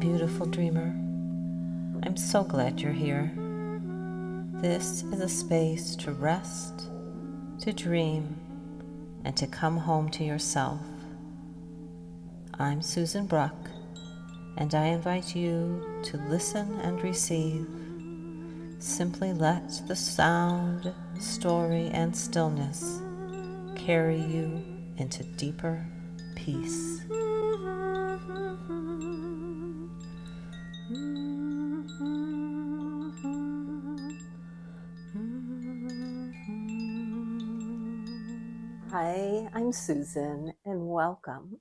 beautiful dreamer. I'm so glad you're here. This is a space to rest, to dream, and to come home to yourself. I'm Susan Bruck, and I invite you to listen and receive. Simply let the sound, story, and stillness carry you into deeper peace. Hi, I'm Susan, and welcome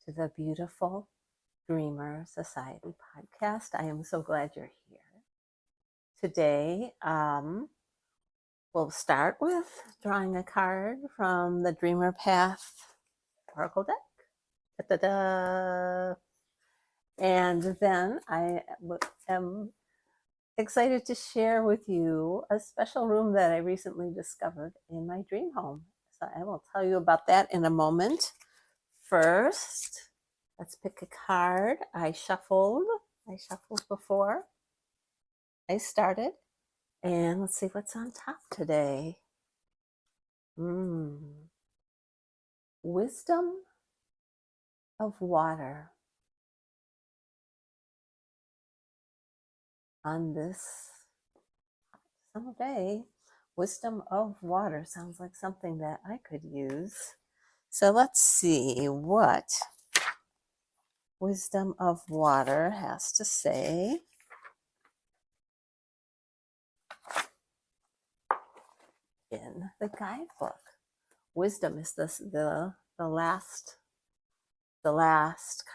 to the Beautiful Dreamer Society podcast. I am so glad you're here. Today, we'll start with drawing a card from the Dreamer Path Oracle deck. Da-da-da. And then I am excited to share with you a special room that I recently discovered in my dream home. So I will tell you about that in a moment. First, let's pick a card. I shuffled before I started. And let's see what's on top today. Wisdom of water. On this summer day, wisdom of water sounds like something that I could use. So let's see what wisdom of water has to say. In the guidebook. Wisdom is the last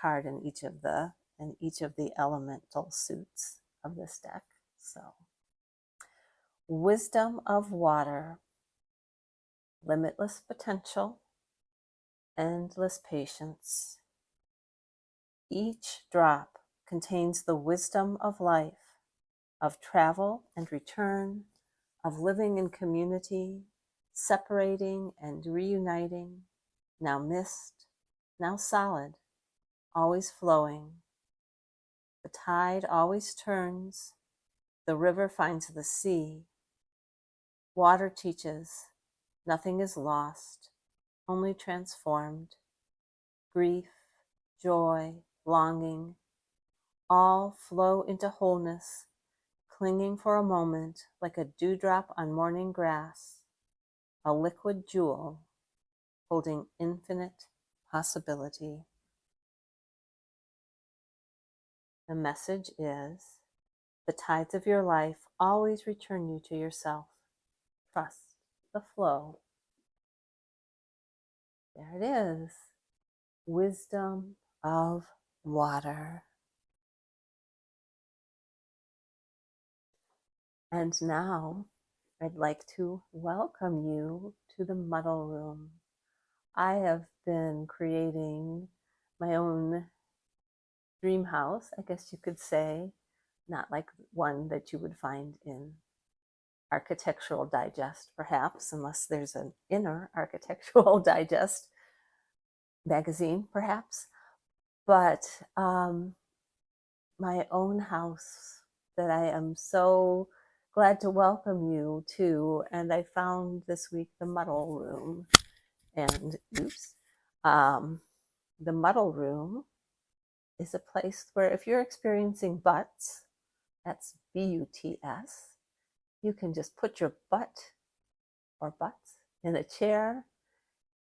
card in each of the elemental suits of this deck. So wisdom of water, limitless potential, endless patience. Each drop contains the wisdom of life, of travel and return, of living in community, separating and reuniting, now mist, now solid, always flowing. The tide always turns, the river finds the sea. Water teaches, nothing is lost, only transformed. Grief, joy, longing, all flow into wholeness, clinging for a moment like a dewdrop on morning grass, a liquid jewel holding infinite possibility. The message is, the tides of your life always return you to yourself. Trust the flow. There it is. Wisdom of water. And now I'd like to welcome you to the Muddle Room. I have been creating my own dream house, I guess you could say, not like one that you would find in Architectural Digest, perhaps, unless there's an inner Architectural Digest magazine, perhaps. But my own house that I am so glad to welcome you to. And I found this week the Muddle Room. And the Muddle Room is a place where if you're experiencing butts, that's B-U-T-S, you can just put your butt or butts in a chair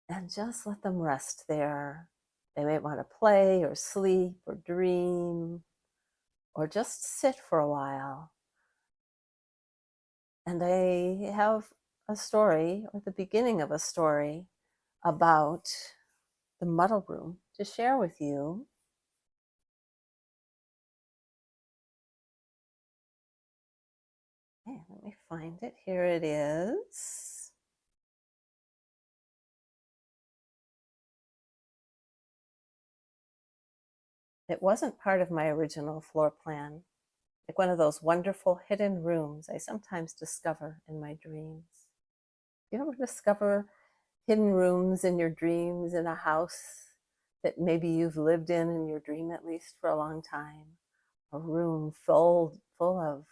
and just let them rest there. They may want to play or sleep or dream or just sit for a while. And I have a story, or the beginning of a story, about the Muddle Room to share with you. Okay, let me find it. Here it is. It wasn't part of my original floor plan, like one of those wonderful hidden rooms I sometimes discover in my dreams. You ever discover hidden rooms in your dreams in a house that maybe you've lived in your dream, at least for a long time. A room full of,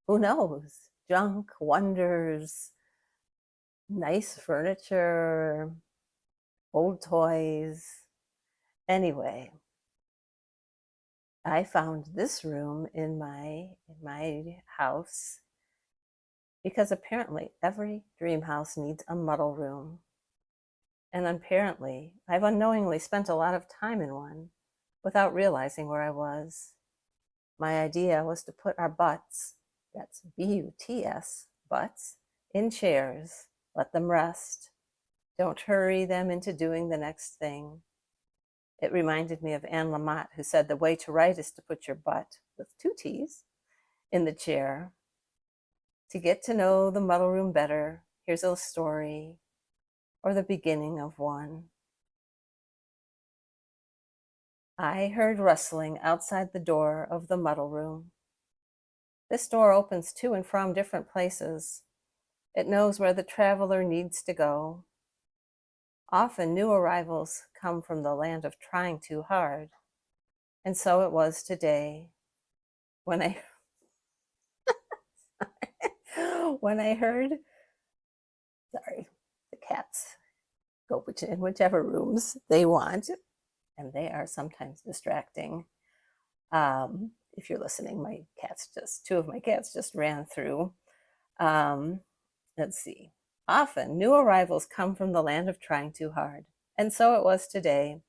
who knows, junk, wonders, nice furniture, old toys. Anyway, I found this room in my house because apparently every dream house needs a muddle room. And apparently, I've unknowingly spent a lot of time in one without realizing where I was. My idea was to put our butts, that's B-U-T-S, butts, in chairs, let them rest. Don't hurry them into doing the next thing. It reminded me of Anne Lamott, who said the way to write is to put your butt, with 2 T's, in the chair. To get to know the muddle room better, here's a story, or the beginning of one. I heard rustling outside the door of the muddle room. This door opens to and from different places. It knows where the traveler needs to go. Often new arrivals come from the land of trying too hard. And so it was today when I heard, sorry, the cats go in whichever rooms they want, and they are sometimes distracting. If you're listening, two of my cats just ran through. Let's see. Often new arrivals come from the land of trying too hard. And so it was today.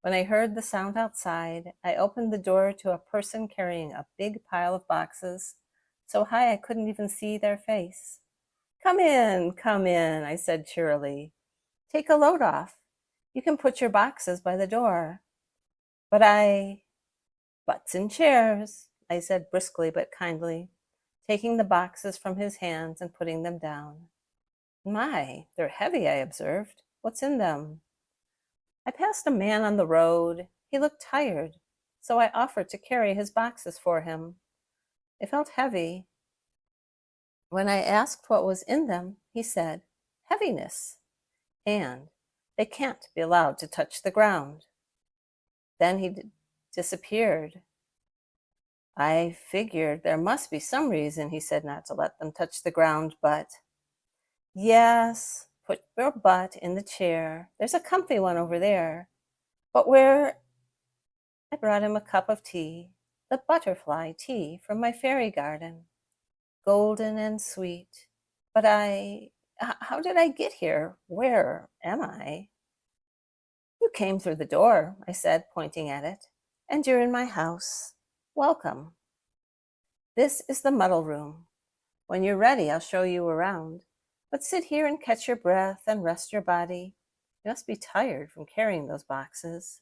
When I heard the sound outside, I opened the door to a person carrying a big pile of boxes, so high I couldn't even see their face. Come in, I said cheerily. Take a load off. You can put your boxes by the door. Butts in chairs, I said briskly but kindly, taking the boxes from his hands and putting them down. My, they're heavy, I observed. What's in them? I passed a man on the road. He looked tired, so I offered to carry his boxes for him. They felt heavy. When I asked what was in them, he said, heaviness, and they can't be allowed to touch the ground. Then he disappeared. I figured there must be some reason he said not to let them touch the ground, but yes, put your butt in the chair. There's a comfy one over there. But where? I brought him a cup of tea, the butterfly tea from my fairy garden, golden and sweet. But how did I get here? Where am I? You came through the door, I said, pointing at it, and you're in my house. Welcome. This is the muddle room. When you're ready, I'll show you around. But sit here and catch your breath and rest your body. You must be tired from carrying those boxes.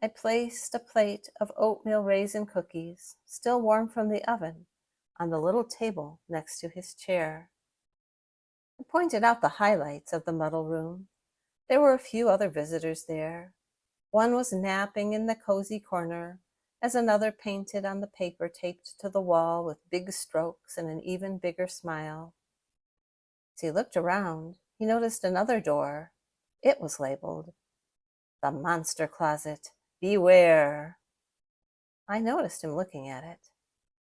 I placed a plate of oatmeal raisin cookies, still warm from the oven, on the little table next to his chair. I pointed out the highlights of the muddle room. There were a few other visitors there. One was napping in the cozy corner, as another painted on the paper taped to the wall with big strokes and an even bigger smile. As he looked around, he noticed another door. It was labeled, "The Monster Closet. Beware." I noticed him looking at it.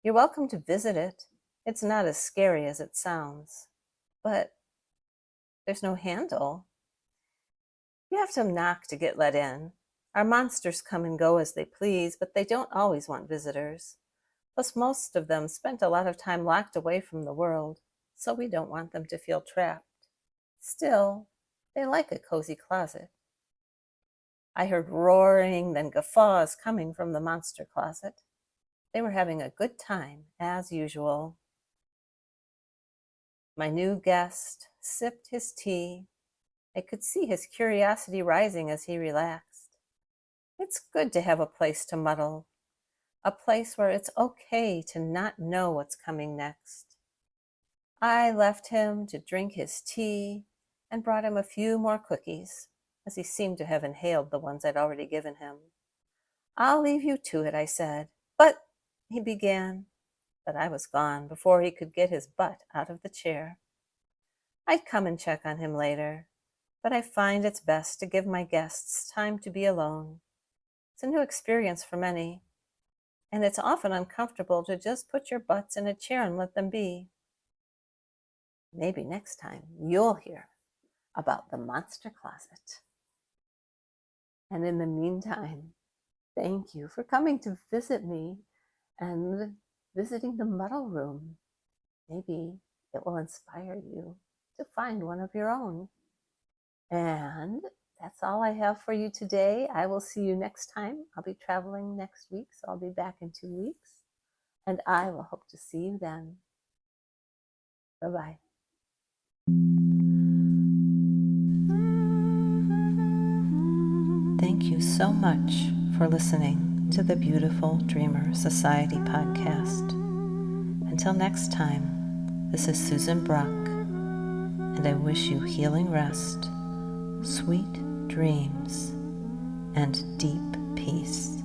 You're welcome to visit it. It's not as scary as it sounds. But there's no handle. You have to knock to get let in. Our monsters come and go as they please, but they don't always want visitors. Plus, most of them spent a lot of time locked away from the world, so we don't want them to feel trapped. Still, they like a cozy closet. I heard roaring, then guffaws coming from the monster closet. They were having a good time, as usual. My new guest sipped his tea. I could see his curiosity rising as he relaxed. It's good to have a place to muddle, a place where it's okay to not know what's coming next. I left him to drink his tea and brought him a few more cookies, as he seemed to have inhaled the ones I'd already given him. I'll leave you to it, I said. But, he began, but I was gone before he could get his butt out of the chair. I'd come and check on him later, but I find it's best to give my guests time to be alone. It's a new experience for many, and it's often uncomfortable to just put your butts in a chair and let them be. Maybe next time you'll hear about the monster closet. And in the meantime, thank you for coming to visit me and visiting the Muddle Room. Maybe it will inspire you to find one of your own. And that's all I have for you today. I will see you next time. I'll be traveling next week, so I'll be back in 2 weeks. And I will hope to see you then. Bye-bye. Thank you so much for listening to the Beautiful Dreamer Society podcast. Until next time, this is Susan Bruck, and I wish you healing rest, sweet dreams, and deep peace.